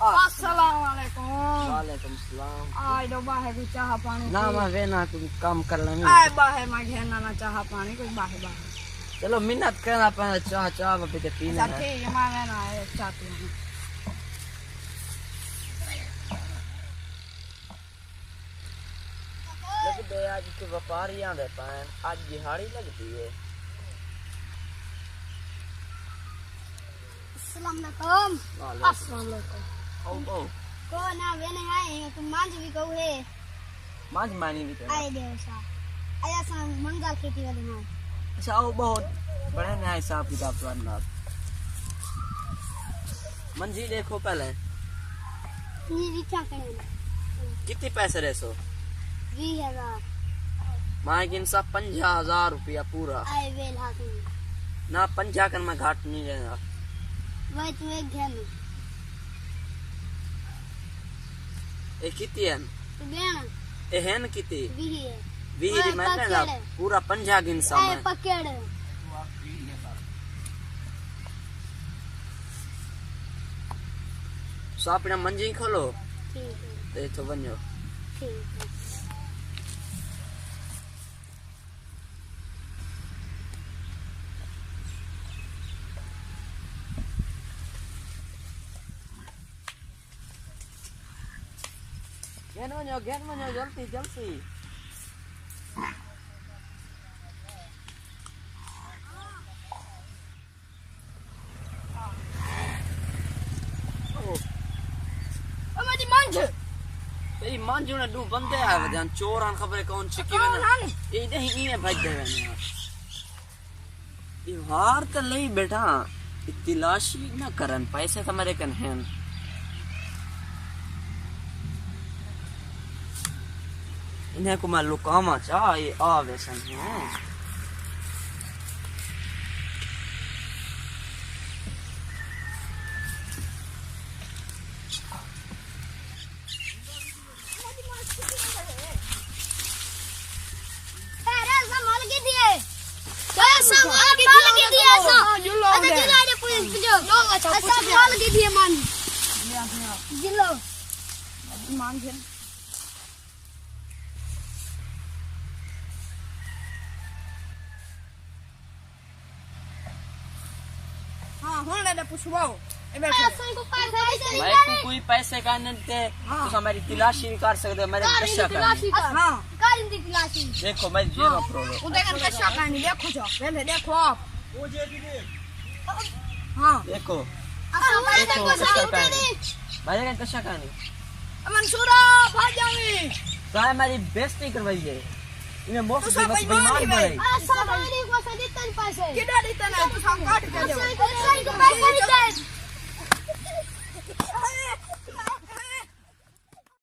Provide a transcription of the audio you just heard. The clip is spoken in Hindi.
अस्सलामुअलैकुम। वालेकुम सलाम। आय दो बाहे को चाह पानी ना मैं वे ना तुम काम कर लेंगे। आय बाहे में घेरना ना चाह पानी कोई बाहे बाहे। चलो मिन्नत करना पड़ा चाह चाह पे तो पीने सब है। ठीक है मैं ना चाहती हूँ। लगते आज के व्यापारियां दे पान आज दिहाड़ी लगती है। अस्सलाम वालेकुम। अस्सलाम वालेकुम। ओ को ना वे नहीं आए तुम मांझ भी कहू है। मांझ मानी भी तो आए देवसा आया सा मंगा खेती वाले ना। अच्छा ओ बहुत बड़े ना हिसाब किताब तो अंदर मंजी देखो पहले ये क्या करें कितने पैसे रहे 20,000 माँ किन सब 50,000 रुपया पूरा आए वेल हाथ में ना 50 कर मैं घाट नहीं रहना वही तू एक घेन ए कितनी है तू घेन ए है न कितनी 20 है 20 मैं ना पूरा 50 गिन सा आए मैं पकड़ सो अपना मंजी खोलो ठीक है ते तो बनो ठीक है गेन बनो जल्दी जल्दी हमारी मांझ ये मांझू ने दो बंदे आए वजन चोरान खबर कौन चिकी बना ये नहीं ये भाग गए यार ये हार तो नहीं बेटा तलाशी ना करन पैसे तुम्हारे कन हैं इन्हें को मैं लुकामा चाह ये आवे सन है भाई तू कोई पैसे का नहीं दे तो हमारी तलाशी नहीं कर सकते मेरे कशा का देखो मैं जेब में प्रोलो देखो देखो कशा का भाई का कशा का नहीं तो हमारी बेइज्जती करवाई है इन्हें मोक्ष से बस बेईमान बने